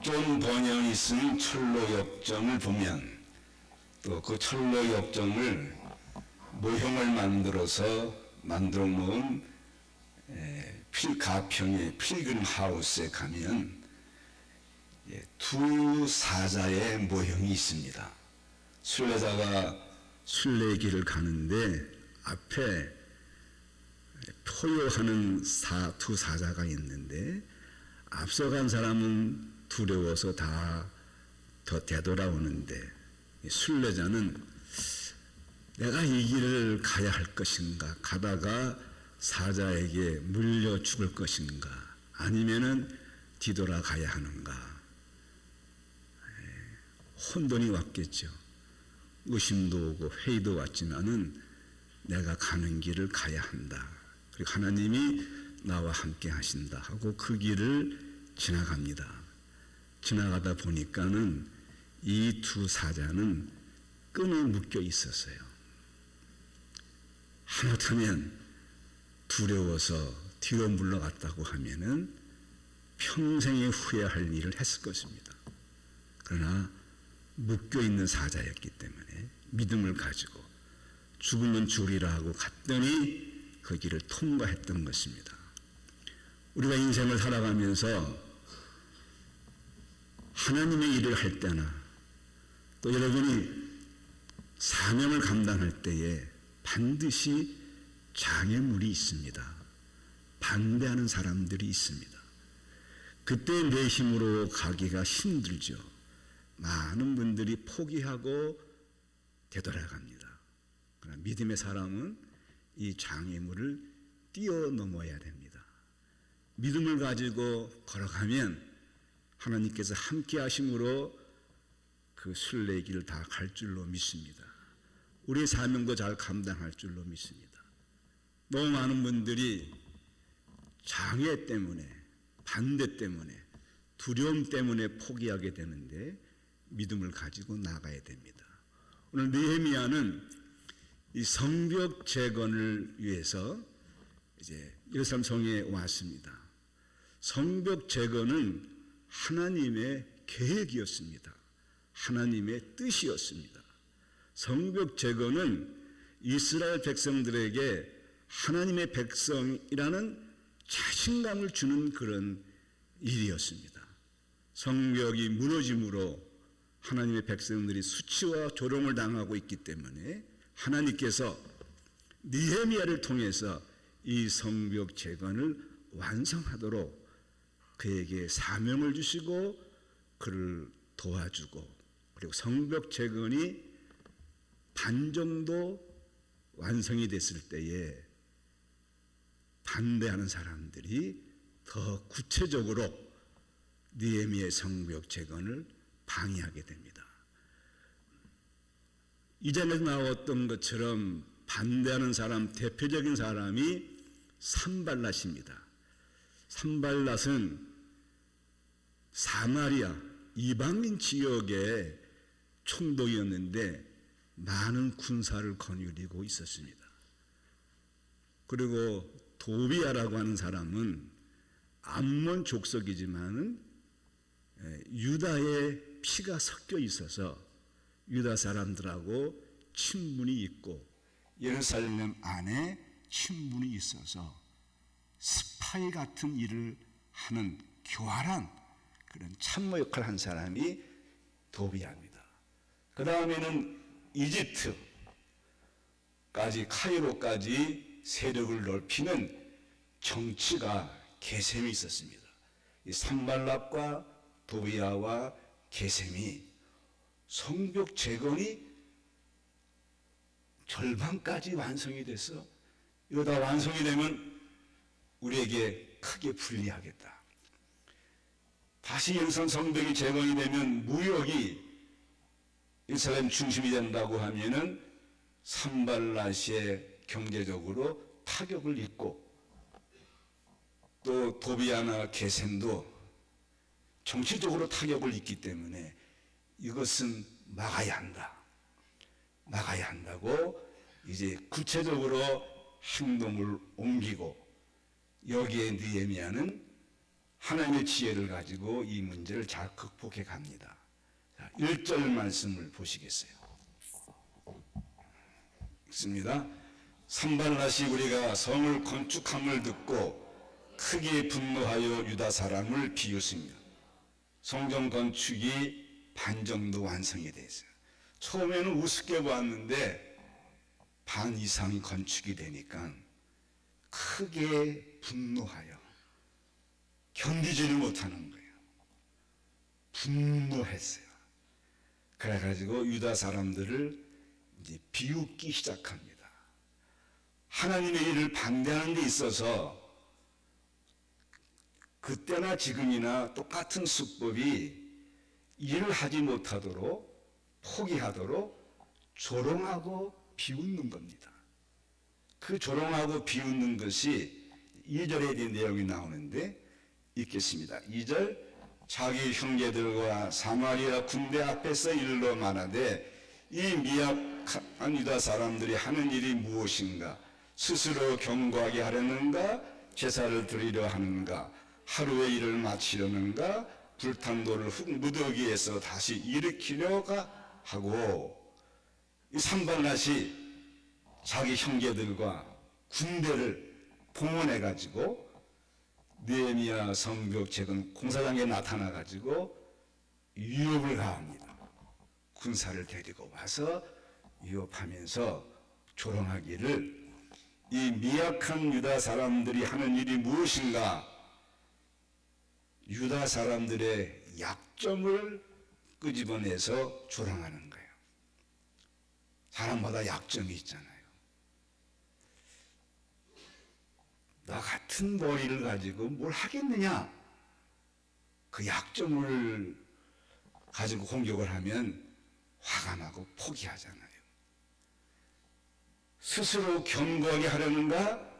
존 버년이 쓴 철로역정을 보면 또 그 철로역정을 모형을 만들어 놓은 가평의 필그림 하우스에 가면 두 사자의 모형이 있습니다. 순례자가 순례길을 가는데 앞에 포효하는 두 사자가 있는데 앞서간 사람은 두려워서 다 되돌아오는데 순례자는 내가 이 길을 가야 할 것인가, 가다가 사자에게 물려 죽을 것인가, 아니면은 뒤돌아가야 하는가. 혼돈이 왔겠죠. 의심도 오고 회의도 왔지만은 내가 가는 길을 가야 한다. 그리고 하나님이 나와 함께 하신다 하고 그 길을 지나갑니다. 지나가다 보니까는 이 두 사자는 끈에 묶여 있었어요. 하마터면 두려워서 뒤로 물러갔다고 하면은 평생에 후회할 일을 했을 것입니다. 그러나 묶여 있는 사자였기 때문에 믿음을 가지고 죽으면 죽으리라 하고 갔더니 그 길을 통과했던 것입니다. 우리가 인생을 살아가면서 하나님의 일을 할 때나 또 여러분이 사명을 감당할 때에 반드시 장애물이 있습니다. 반대하는 사람들이 있습니다. 그때 내 힘으로 가기가 힘들죠. 많은 분들이 포기하고 되돌아갑니다. 그러나 믿음의 사람은 이 장애물을 뛰어넘어야 됩니다. 믿음을 가지고 걸어가면 하나님께서 함께 하심으로 그 순례길을 다 갈 줄로 믿습니다. 우리의 사명도 잘 감당할 줄로 믿습니다. 너무 많은 분들이 장애 때문에, 반대 때문에, 두려움 때문에 포기하게 되는데 믿음을 가지고 나가야 됩니다. 오늘 느헤미야는 이 성벽 재건을 위해서 이제 예루살렘 성에 왔습니다. 성벽 재건은 하나님의 계획이었습니다. 하나님의 뜻이었습니다. 성벽 재건은 이스라엘 백성들에게 하나님의 백성이라는 자신감을 주는 그런 일이었습니다. 성벽이 무너짐으로 하나님의 백성들이 수치와 조롱을 당하고 있기 때문에 하나님께서 느헤미야를 통해서 이 성벽 재건을 완성하도록 그에게 사명을 주시고 그를 도와주고, 그리고 성벽 재건이 반 정도 완성이 됐을 때에 반대하는 사람들이 더 구체적으로 느헤미야의 성벽 재건을 방해하게 됩니다. 이전에 나왔던 것처럼 반대하는 사람, 대표적인 사람이 산발랏입니다. 산발랏은 사마리아 이방인 지역의 총독이었는데 많은 군사를 거느리고 있었습니다. 그리고 도비야라고 하는 사람은 암몬 족속이지만은 유다의 피가 섞여 있어서 유다 사람들하고 친분이 있고 예루살렘 안에 친분이 있어서 스파이 같은 일을 하는 교활한 그런 참모 역할을 한 사람이 도비야입니다. 그 다음에는 이집트까지, 카이로까지 세력을 넓히는 정치가 게셈이 있었습니다. 이 산발랏과 도비야와 게셈이 성벽 재건이 절반까지 완성이 돼서 이거 다 완성이 되면 우리에게 크게 불리하겠다. 다시 예루살렘 성벽이 재건이 되면 무역이 예루살렘 중심이 된다고 하면은 산발랏의 경제적으로 타격을 입고 또 도비야나 게셈도 정치적으로 타격을 입기 때문에 이것은 막아야 한다. 막아야 한다고 이제 구체적으로 행동을 옮기고 여기에 느헤미야는 하나님의 지혜를 가지고 이 문제를 잘 극복해 갑니다. 1절 말씀을 보시겠어요? 있습니다. 산발랏이 우리가 성을 건축함을 듣고 크게 분노하여 유다 사람을 비웃으며, 성전 건축이 반 정도 완성이 됐어요. 처음에는 우습게 보았는데 반 이상이 건축이 되니까 크게 분노하여 견디지를 못하는 거예요. 분노했어요. 그래가지고 유다 사람들을 이제 비웃기 시작합니다. 하나님의 일을 반대하는 데 있어서 그때나 지금이나 똑같은 수법이 일을 하지 못하도록 포기하도록 조롱하고 비웃는 겁니다. 그 조롱하고 비웃는 것이 2절에 대한 내용이 나오는데 읽겠습니다. 2절, 자기 형제들과 사마리아 군대 앞에서 일러 말하되 이 미약한 유다 사람들이 하는 일이 무엇인가? 스스로 경고하게 하려는가? 제사를 드리려 하는가? 하루의 일을 마치려는가? 불탄 돌을 무더기에서 다시 일으키려가 하고, 이 산발랏이 자기 형제들과 군대를 동원해 가지고 느헤미야 성벽 재건 공사장에 나타나 가지고 위협을 가합니다. 군사를 데리고 와서 위협하면서 조롱하기를, 이 미약한 유다 사람들이 하는 일이 무엇인가? 유다 사람들의 약점을 끄집어내서 조롱하는 거예요. 사람마다 약점이 있잖아요. 나 같은 머리를 가지고 뭘 하겠느냐? 그 약점을 가지고 공격을 하면 화가 나고 포기하잖아요. 스스로 견고하게 하려는가?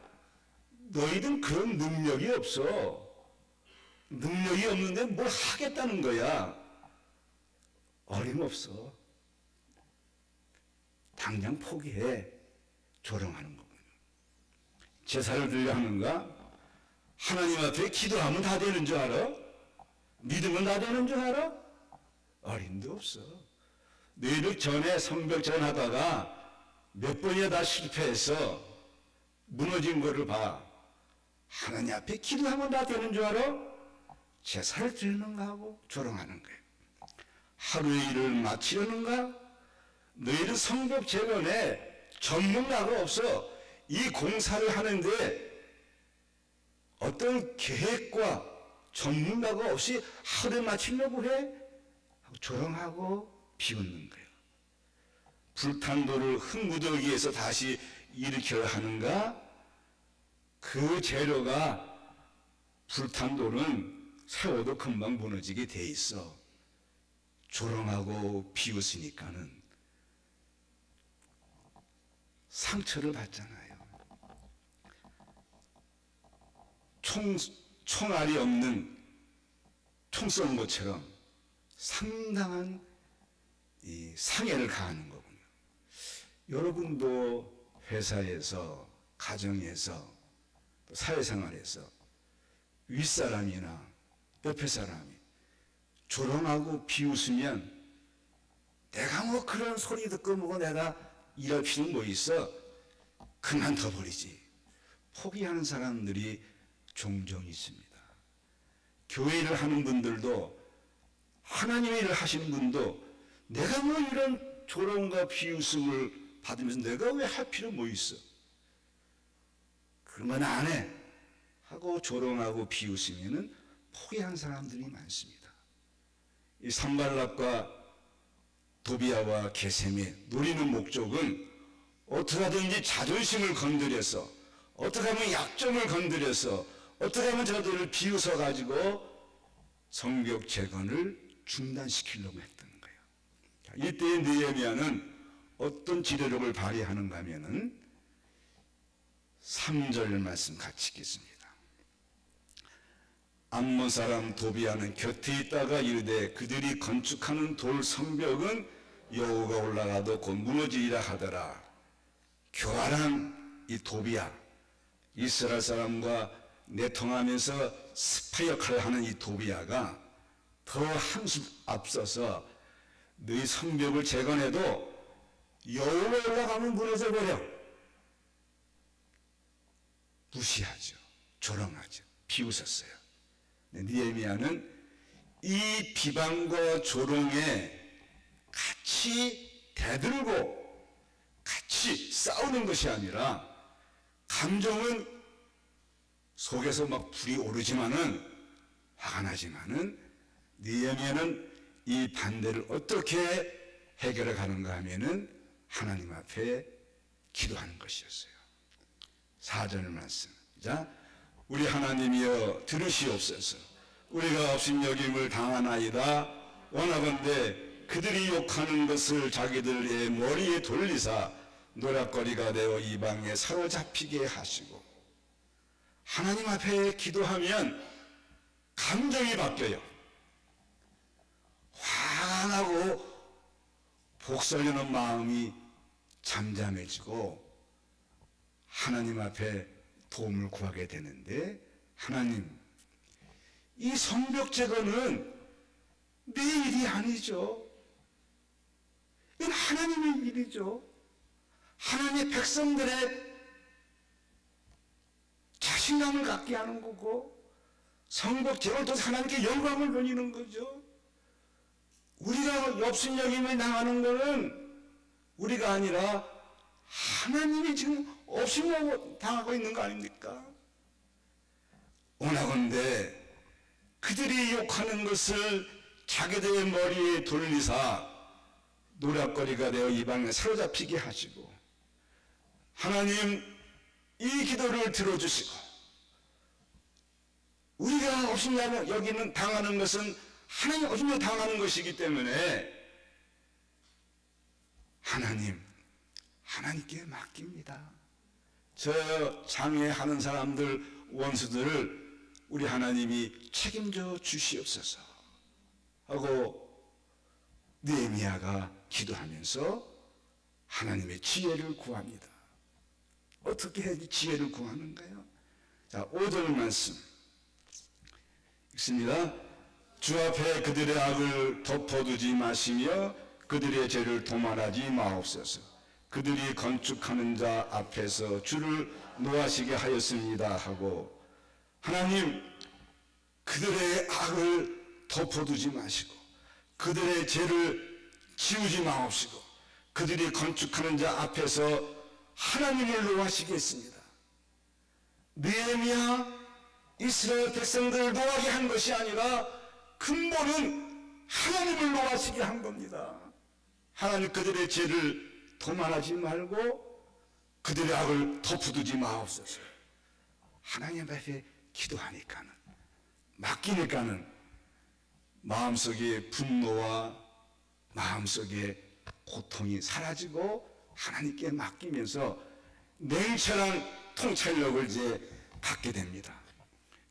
너희들은 그런 능력이 없어. 능력이 없는데 뭘 하겠다는 거야. 어림없어. 당장 포기해. 조롱하는 거군요. 제사를 드리려 하는가? 하나님 앞에 기도하면 다 되는 줄 알아? 믿으면 다 되는 줄 알아? 어림도 없어. 너희들 전에 성벽 전하다가 몇 번이나 다 실패해서 무너진 거를 봐. 하나님 앞에 기도하면 다 되는 줄 알아? 제사를 드리는가 하고 조롱하는 거예요. 하루의 일을 마치려는가? 너희들 성벽 재건에 전문가가 없어. 이 공사를 하는데 어떤 계획과 전문가가 없이 하루에 마치려고 해? 하고 조롱하고 비웃는 거예요. 불탄 돌을 흙무더기에서 다시 일으켜야 하는가? 그 재료가, 불탄 돌은 세워도 금방 무너지게 돼 있어. 조롱하고 비웃으니까는 상처를 받잖아요. 총알이 없는 총 쏘는 것처럼 상당한 이 상해를 가하는 거군요. 여러분도 회사에서, 가정에서, 또 사회생활에서 윗사람이나 옆에 사람이 조롱하고 비웃으면 내가 뭐 그런 소리 듣고 뭐고 내가 일할 필요는 뭐 있어? 그만둬버리지. 포기하는 사람들이 종종 있습니다. 교회 일을 하는 분들도, 하나님의 일을 하시는 분도 내가 뭐 이런 조롱과 비웃음을 받으면서 내가 왜 할 필요 뭐 있어? 그러면 안 해 하고 조롱하고 비웃으면은 포기한 사람들이 많습니다. 이 산발랏과 도비아와 게셈의 노리는 목적은 어떻게 하든지 자존심을 건드려서, 어떻게 하면 약점을 건드려서, 어떻게 하면 저들을 비웃어 가지고 성벽 재건을 중단시키려고 했던 거예요. 이때의 느헤미야는 어떤 지도력을 발휘하는가 하면은 3절 말씀 같이 읽겠습니다. 암몬 사람 도비아는 곁에 있다가 이르되 그들이 건축하는 돌 성벽은 여호가 올라가도 곧 무너지리라 하더라. 교활한 이 도비아, 이스라엘 사람과 내통하면서 스파 역할을 하는 이 도비야가 더 한 수 앞서서 너희 성벽을 재건해도 여울에 올라가면 무너져 버려. 무시하죠. 조롱하죠. 비웃었어요. 느헤미야는 이 비방과 조롱에 같이 대들고 같이 싸우는 것이 아니라 감정은 속에서 막 불이 오르지만은 화가 나지만은 느헤미야는 이 반대를 어떻게 해결해 가는가 하면은 하나님 앞에 기도하는 것이었어요. 4절 말씀. 자, 우리 하나님이여 들으시옵소서. 우리가 업신여김을 당하나이다. 원하건대 그들이 욕하는 것을 자기들의 머리에 돌리사 노략거리가 되어 이방에 사로잡히게 하시고. 하나님 앞에 기도하면 감정이 바뀌어요. 화가 나고 복수하려는 마음이 잠잠해지고 하나님 앞에 도움을 구하게 되는데, 하나님, 이 성벽 재건은 내 일이 아니죠. 이건 하나님의 일이죠. 하나님의 백성들의 자신감을 갖게 하는 거고, 성벽 재건을 통해서 하나님께 영광을 돌리는 거죠. 우리가 업신여김을 당하는 것은 우리가 아니라 하나님이 지금 업신여김을 당하고 있는 거 아닙니까? 원하건대 그들이 욕하는 것을 자기들의 머리에 돌리사 노략거리가 되어 이방에 사로잡히게 하시고, 하나님 이 기도를 들어주시고, 우리가 업신여김을 당하는 것은 하나님 업신여김을 당하는 것이기 때문에 하나님께 맡깁니다. 저 장애하는 사람들, 원수들을 우리 하나님이 책임져 주시옵소서 하고 느헤미야가 기도하면서 하나님의 지혜를 구합니다. 어떻게 해야지 지혜를 구하는가요? 자, 5절 말씀 읽습니다. 주 앞에 그들의 악을 덮어두지 마시며 그들의 죄를 도말하지 마옵소서. 그들이 건축하는 자 앞에서 주를 노하시게 하였습니다 하고, 하나님 그들의 악을 덮어두지 마시고 그들의 죄를 지우지 마옵시고 그들이 건축하는 자 앞에서 하나님을 노하시겠습니다. 느헤미야 이스라엘 백성들을 노하게 한 것이 아니라 근본은 하나님을 노하시게 한 겁니다. 하나님 그들의 죄를 도말하지 말고 그들의 악을 덮어두지 마옵소서. 하나님 앞에 기도하니까는, 맡기니까는 마음속에 분노와 마음속에 고통이 사라지고 하나님께 맡기면서 냉철한 통찰력을 이제 갖게 됩니다.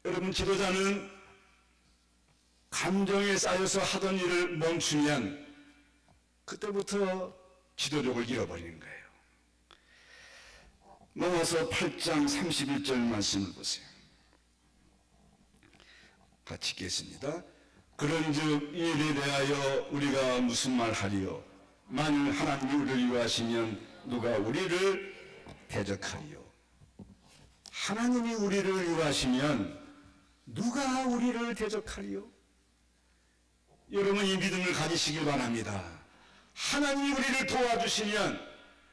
여러분, 지도자는 감정에 쌓여서 하던 일을 멈추면 그때부터 지도력을 잃어버리는 거예요. 넘어서 8장 31절 말씀을 보세요. 같이 읽겠습니다. 그런즉 이 일에 대하여 우리가 무슨 말하리요? 만일 하나님이 우리를 위하시면 누가 우리를 대적하리요? 하나님이 우리를 위하시면 누가 우리를 대적하리요? 여러분, 이 믿음을 가지시길 바랍니다. 하나님이 우리를 도와주시면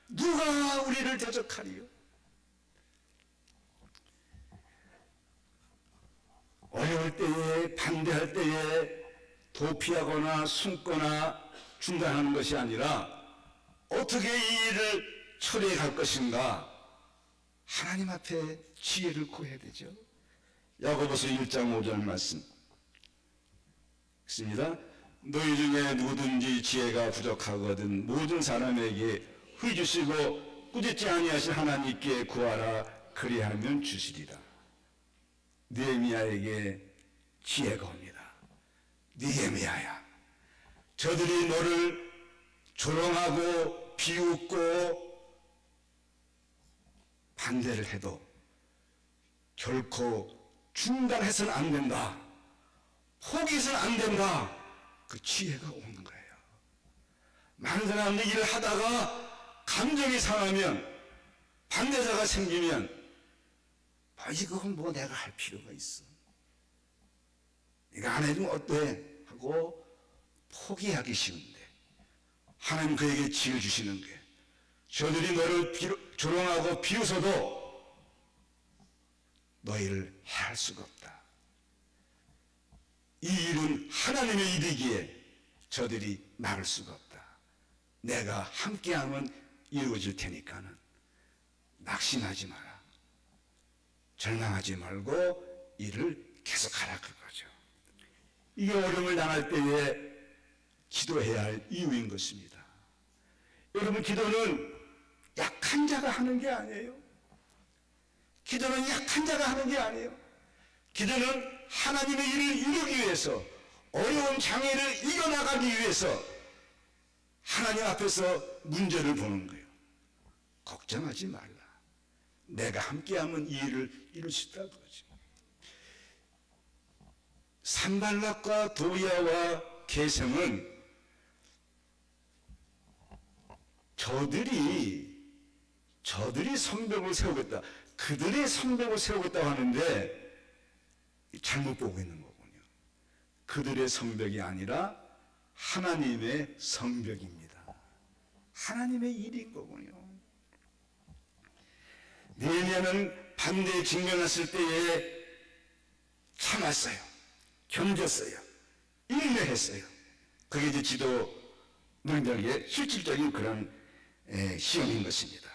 누가 우리를 대적하리요? 어려울 때에, 반대할 때에 도피하거나 숨거나 중단하는 것이 아니라 어떻게 이 일을 처리해 갈 것인가, 하나님 앞에 지혜를 구해야 되죠. 야고보서 1장 5절 말씀 있습니다. 너희 중에 누구든지 지혜가 부족하거든 모든 사람에게 의 주시고 꾸짖지 아니하신 하나님께 구하라. 그리하면 주시리라. 느헤미야에게 지혜가 옵니다. 느헤미야야, 저들이 너를 조롱하고 비웃고 반대를 해도 결코 중단해서는 안 된다, 포기해서는 안 된다, 그 지혜가 오는 거예요. 많은 사람들이 일을 하다가 감정이 상하면, 반대자가 생기면 이건 뭐 내가 할 필요가 있어, 네가 안 해주면 어때 하고 포기하기 쉬운데, 하나님 그에게 지혜 주시는 게, 저들이 너를 조롱하고 비웃어도 너희를 해할 수가 없다. 이 일은 하나님의 일이기에 저들이 막을 수가 없다. 내가 함께하면 이루어질 테니까는 낙심하지 마라, 절망하지 말고 일을 계속하라, 그거죠. 이게 어려움을 당할 때에 기도해야 할 이유인 것입니다. 여러분, 기도는 약한 자가 하는 게 아니에요. 기도는 약한 자가 하는 게 아니에요. 기도는 하나님의 일을 이루기 위해서, 어려운 장애를 이겨나가기 위해서 하나님 앞에서 문제를 보는 거예요. 걱정하지 말라, 내가 함께하면 이 일을 이룰 수 있다고 그러죠. 산발락과 도비아와 게셈은 저들이 성벽을 세우겠다, 그들의 성벽을 세우겠다고 하는데 잘못 보고 있는 거군요. 그들의 성벽이 아니라 하나님의 성벽입니다. 하나님의 일인 거군요. 느헤미야는 반대에 직면했을 때에 참았어요, 견뎠어요, 인내했어요. 그게 이제 지도 능력의 실질적인 그런 시험인 것입니다.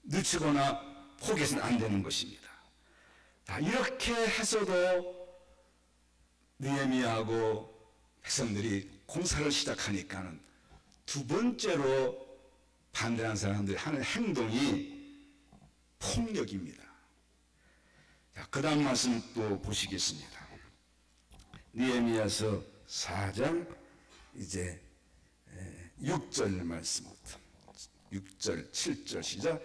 늦추거나 포기해서는 안 되는 것입니다. 이렇게 해서도 느헤미야하고 백성들이 공사를 시작하니까는 두 번째로 반대하는 사람들이 하는 행동이 폭력입니다. 그 다음 말씀 또 보시겠습니다. 느헤미야서 4장 이제 6절 말씀부터 6절 7절 시작.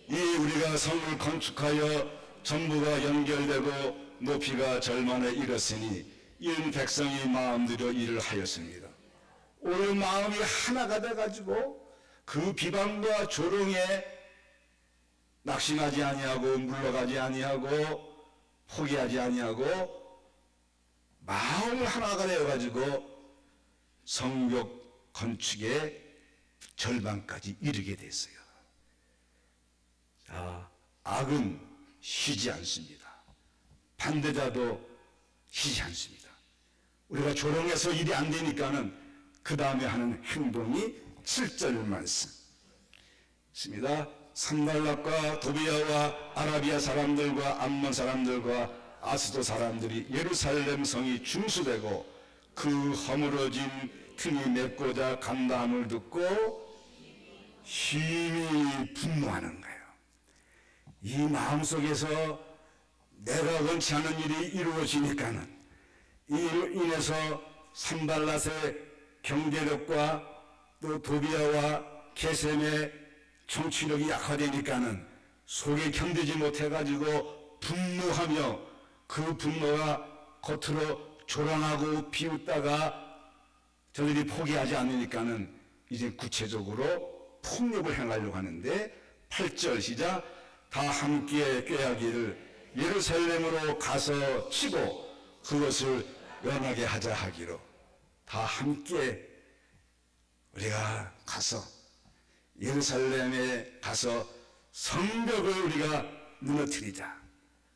이 우리가 성을 건축하여 전부가 연결되고 높이가 절만에 이르렀으니 이은 백성이 마음들여 일을 하였습니다. 오늘 마음이 하나가 돼가지고 그 비방과 조롱에 낙심하지 아니하고 물러가지 아니하고 포기하지 아니하고 마음을 하나가 되어가지고 성벽 건축의 절반까지 이르게 됐어요. 악은 쉬지 않습니다. 반대자도 쉬지 않습니다. 우리가 조롱해서 일이 안 되니까는 그 다음에 하는 행동이 7절 말씀 있습니다. 산발락과 도비아와 아라비아 사람들과 암몬 사람들과 아스도 사람들이 예루살렘 성이 중수되고 그 허물어진 틈이 맺고자 간다함을 듣고 심히 분노하는 거예요. 이 마음속에서 내가 원치 않은 일이 이루어지니까는 이로 인해서 산발랏의 경제력과 또 도비아와 게셈의 정치력이 약화되니까는 속에 견디지 못해가지고 분노하며 그 분노가 겉으로 조롱하고 비웃다가 저들이 포기하지 않으니까는 이제 구체적으로 폭력을 행하려고 하는데 8절 시작. 다 함께 꾀하기를 예루살렘으로 가서 치고 그것을 연하게 하자 하기로. 다 함께 우리가 가서 예루살렘에 가서 성벽을 우리가 무너뜨리자,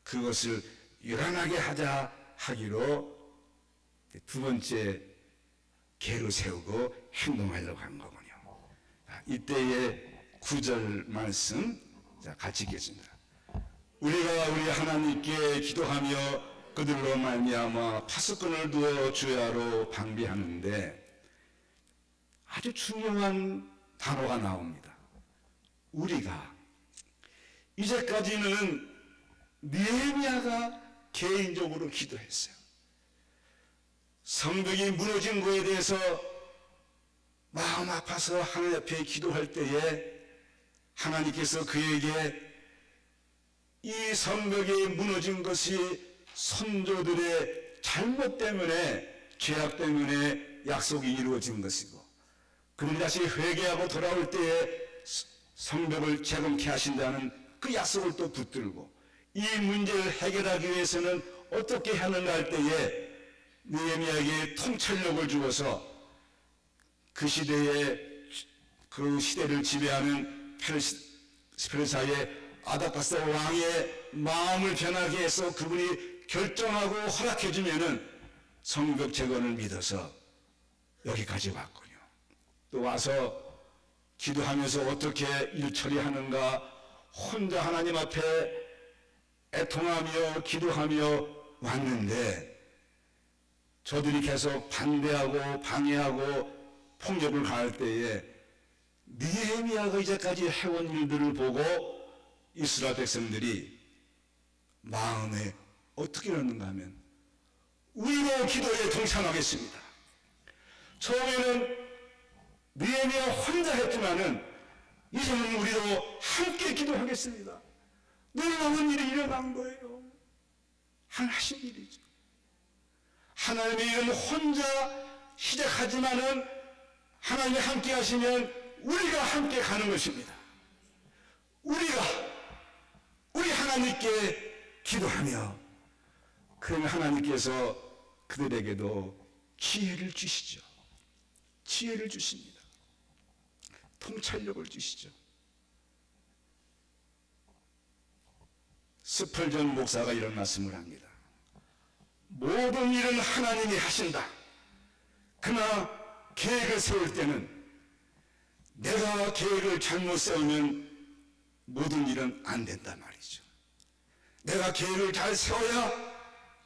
그것을 요란하게 하자 하기로 두 번째 계를 세우고 행동하려고 한 거군요. 이때의 9절 말씀 같이 읽겠습니다. 우리가 우리 하나님께 기도하며 그들로 말미암아 파수꾼을 두어 주야로 방비하는데 아주 중요한 단어가 나옵니다. 우리가. 이제까지는 느헤미야가 개인적으로 기도했어요. 성벽이 무너진 것에 대해서 마음 아파서 하나님 앞에 기도할 때에 하나님께서 그에게 이 성벽이 무너진 것이 선조들의 잘못 때문에, 죄악 때문에 약속이 이루어진 것이고, 그들이 다시 회개하고 돌아올 때에 성벽을 재건케 하신다는 그 약속을 또 붙들고, 이 문제를 해결하기 위해서는 어떻게 하는가 할 때에 느헤미야에게 통찰력을 주어서 그 시대를 지배하는 페르시아의 아닥사스 왕의 마음을 변하게 해서 그분이 결정하고 허락해 주면은 성벽 재건을 믿어서 여기까지 왔군요. 또 와서 기도하면서 어떻게 일 처리하는가, 혼자 하나님 앞에 애통하며 기도하며 왔는데, 저들이 계속 반대하고 방해하고 폭력을 가할 때에 느헤미야가 이제까지 해온 일들을 보고 이스라엘 백성들이 마음에 어떻게 이러는가 하면, 우리도 기도에 동참하겠습니다. 처음에는 느헤미야 혼자 했지만은 이제는 우리도 함께 기도하겠습니다. 놀라운 일이 일어난 거예요. 하나님 일이죠. 하나님의 일은 혼자 시작하지만은 하나님이 함께 하시면 우리가 함께 가는 것입니다. 우리 하나님께 기도하며, 그러면 하나님께서 그들에게도 지혜를 주시죠. 지혜를 주십니다. 통찰력을 주시죠. 스펄전 목사가 이런 말씀을 합니다. 모든 일은 하나님이 하신다. 그러나 계획을 세울 때는 내가 계획을 잘못 세우면 모든 일은 안 된단 말이죠. 내가 계획을 잘 세워야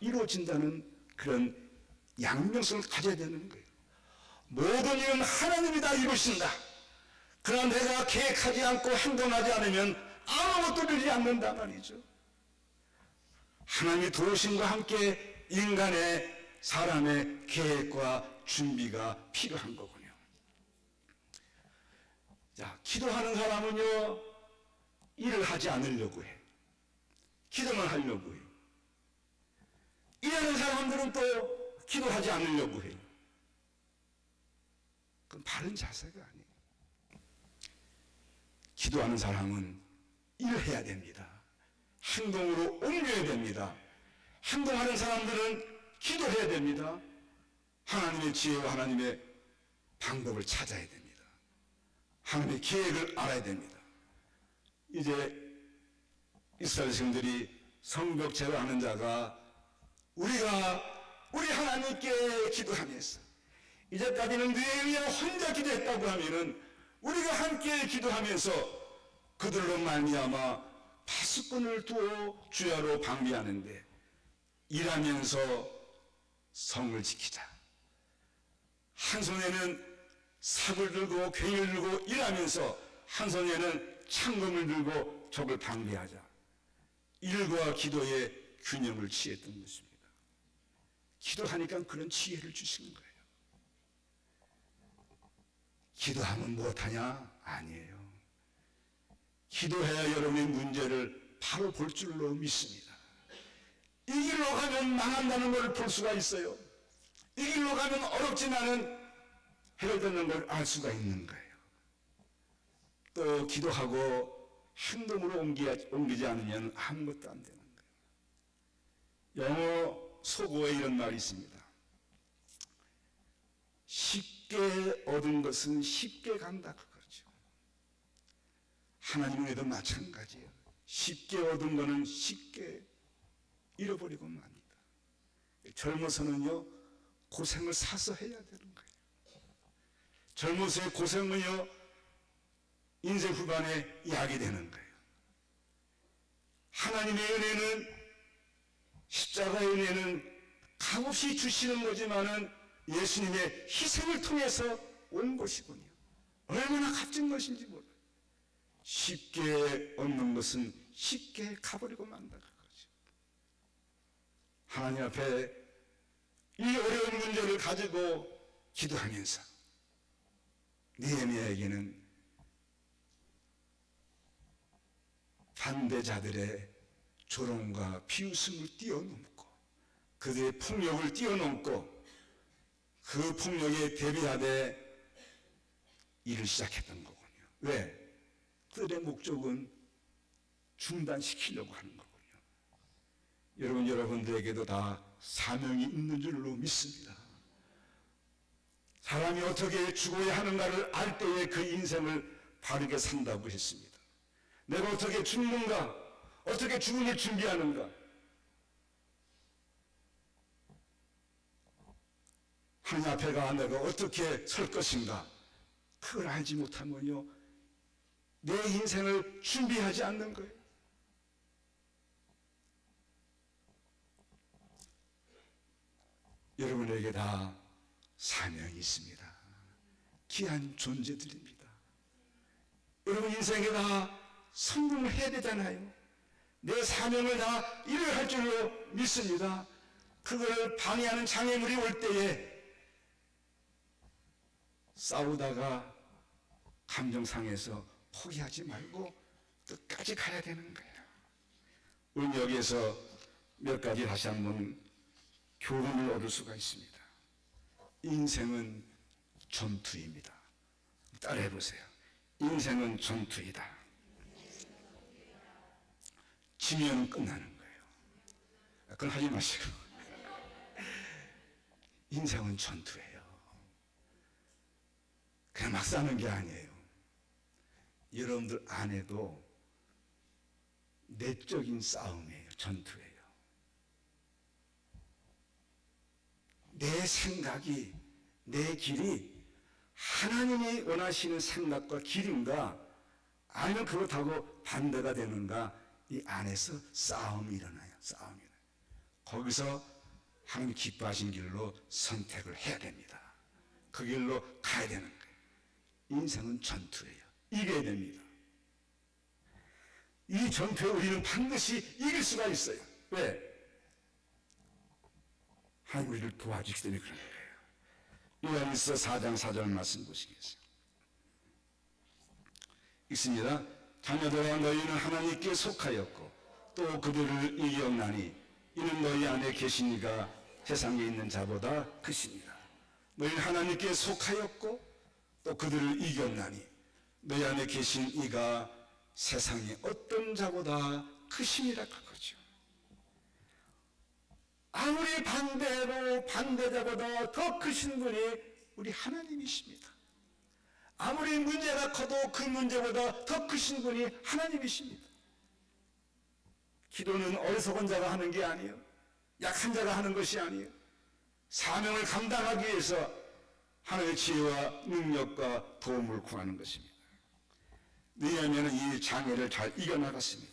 이루어진다는 그런 양면성을 가져야 되는 거예요. 모든 일은 하나님이 다 이루신다. 그러나 내가 계획하지 않고 행동하지 않으면 아무것도 되지 않는단 말이죠. 하나님이 도우심과 함께 인간의, 사람의 계획과 준비가 필요한 거군요. 자, 기도하는 사람은요, 일을 하지 않으려고 해. 기도만 하려고 해. 일하는 사람들은 또 기도하지 않으려고 해요. 그건 바른 자세가 아니에요. 기도하는 사람은 일해야 됩니다. 행동으로 옮겨야 됩니다. 행동하는 사람들은 기도해야 됩니다. 하나님의 지혜와 하나님의 방법을 찾아야 됩니다. 하나님의 계획을 알아야 됩니다. 이제 이스라엘 백성들이 성벽 제거하는 자가 우리 하나님께 기도하면서, 이제까지는 느헤미야 혼자 기도했다고 하면은 우리가 함께 기도하면서 그들로 말미암아 파수꾼을 두어 주야로 방비하는데, 일하면서 성을 지키자. 한 손에는 삽을 들고 괭이를 들고 일하면서 한 손에는 창검을 들고 적을 방비하자. 일과 기도의 균형을 취했던 것입니다. 기도하니까 그런 지혜를 주시는 거예요. 기도하면 무엇하냐? 아니에요. 기도해야 여러분의 문제를 바로 볼 줄로 믿습니다. 이 길로 가면 망한다는 걸 볼 수가 있어요. 이 길로 가면 어렵지만은 해결되는 걸 알 수가 있는 거예요. 또 기도하고 행동으로 옮기지 않으면 아무것도 안 되는 거예요. 영어 속어에 이런 말이 있습니다. 쉽게 얻은 것은 쉽게 간다, 그거죠. 하나님에도 마찬가지예요. 쉽게 얻은 거는 쉽게 잃어버리고 맙니다. 젊어서는요, 고생을 사서 해야 되는 거예요. 젊어서의 고생은요, 인생 후반에 약이 되는 거예요. 하나님의 은혜는, 십자가의 은혜는 값없이 주시는 거지만은 예수님의 희생을 통해서 온 것이군요. 얼마나 값진 것인지 몰라요. 쉽게 얻는 것은 쉽게 가버리고 만다, 그거죠. 하나님 앞에 이 어려운 문제를 가지고 기도하면서 느헤미야에게는 반대자들의 조롱과 비웃음을 뛰어넘고 그들의 폭력을 뛰어넘고 그 폭력에 대비하되 일을 시작했던 거군요. 왜? 그들의 목적은 중단시키려고 하는 거군요. 여러분들에게도 다 사명이 있는 줄로 믿습니다. 사람이 어떻게 죽어야 하는가를 알 때에 그 인생을 바르게 산다고 했습니다. 내가 어떻게 죽는가, 어떻게 죽음을 준비하는가, 하나님 앞에 가 내가 어떻게 설 것인가, 그걸 알지 못하면요 내 인생을 준비하지 않는 거예요. 여러분에게 다 사명이 있습니다. 귀한 존재들입니다. 여러분 인생에 다 성공을 해야 되잖아요. 내 사명을 다 이뤄야 할 줄로 믿습니다. 그걸 방해하는 장애물이 올 때에 싸우다가 감정 상해서 포기하지 말고 끝까지 가야 되는 거예요. 우리 여기에서 몇 가지 다시 한번 교훈을 얻을 수가 있습니다. 인생은 전투입니다. 따라해 보세요. 인생은 전투이다. 지면 끝나는 거예요. 그건 하지 마시고. 인생은 전투예요. 그냥 막 사는 게 아니에요. 여러분들 안에도 내적인 싸움이에요. 전투예요. 내 생각이, 내 길이 하나님이 원하시는 생각과 길인가, 아니면 그렇다고 반대가 되는가, 이 안에서 싸움이 일어나요. 싸움이 일어나요. 거기서 하나님 기뻐하신 길로 선택을 해야 됩니다. 그 길로 가야 되는 거예요. 인생은 전투예요. 이겨야 됩니다. 이 전투에 우리는 반드시 이길 수가 있어요. 왜? 하나님 우리를 도와주시기 때문에 그런 거예요. 요한일서 4장 4절 말씀 보시겠어요? 있습니다. 자녀들아 너희는 하나님께 속하였고 또 그들을 이겼나니 이는 너희 안에 계신 이가 세상에 있는 자보다 크십니다. 너희는 하나님께 속하였고 또 그들을 이겼나니 너희 안에 계신 이가 세상에 어떤 자보다 크심이라 그거죠. 아무리 반대로 반대자보다 더 크신 분이 우리 하나님이십니다. 아무리 문제가 커도 그 문제보다 더 크신 분이 하나님이십니다. 기도는 어리석은 자가 하는 게 아니에요. 약한 자가 하는 것이 아니에요. 사명을 감당하기 위해서 하나님의 지혜와 능력과 도움을 구하는 것입니다. 느헤미야는 이 장애를 잘 이겨나갔습니다.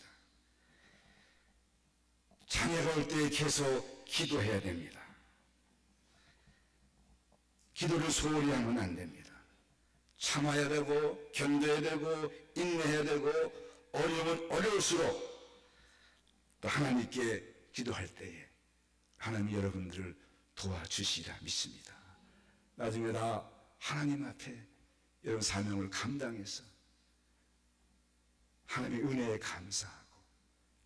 장애가 올 때 계속 기도해야 됩니다. 기도를 소홀히 하면 안 됩니다. 참아야 되고 견뎌야 되고 인내해야 되고 어려우면 어려울수록 또 하나님께 기도할 때에 하나님이 여러분들을 도와주시리라 믿습니다. 나중에 다 하나님 앞에 여러분 사명을 감당해서 하나님의 은혜에 감사하고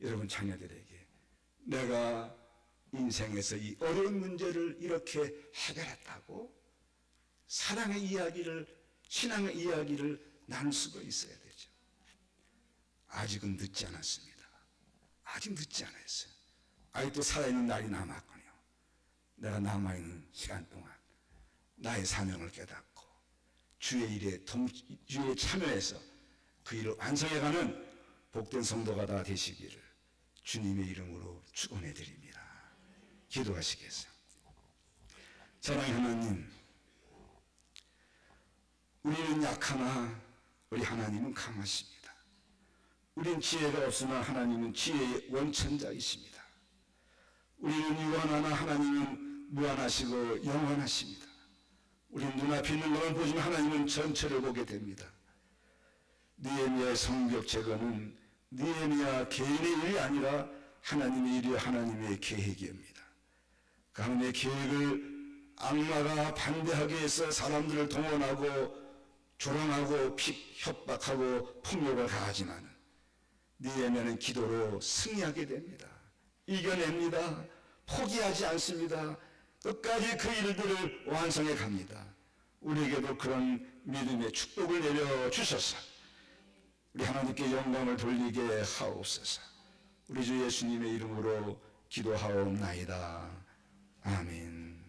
여러분 자녀들에게 내가 인생에서 이 어려운 문제를 이렇게 해결했다고 사랑의 이야기를, 신앙의 이야기를 나눌 수가 있어야 되죠. 아직은 늦지 않았습니다. 아직 늦지 않았어요. 아직도 살아있는 날이 남았군요. 내가 남아있는 시간 동안 나의 사명을 깨닫고 주의 일에 주의 참여해서 그 일을 완성해가는 복된 성도가 다 되시기를 주님의 이름으로 축원해 드립니다. 기도하시겠어요? 사랑의 하나님, 우리는 약하나 우리 하나님은 강하십니다. 우린 지혜가 없으나 하나님은 지혜의 원천자이십니다. 우리는 유한하나 하나님은 무한하시고 영원하십니다. 우린 눈앞에 있는 것을 보지만 하나님은 전체를 보게 됩니다. 느헤미야의 성벽 제거는 느헤미야 개인의 일이 아니라 하나님의 일이요 하나님의 계획입니다. 그 하나님의 계획을 악마가 반대하기 위해서 사람들을 동원하고 조롱하고 협박하고 폭력을 가하지만 느헤미야는 기도로 승리하게 됩니다. 이겨냅니다. 포기하지 않습니다. 끝까지 그 일들을 완성해 갑니다. 우리에게도 그런 믿음의 축복을 내려주셔서 우리 하나님께 영광을 돌리게 하옵소서. 우리 주 예수님의 이름으로 기도하옵나이다. 아멘.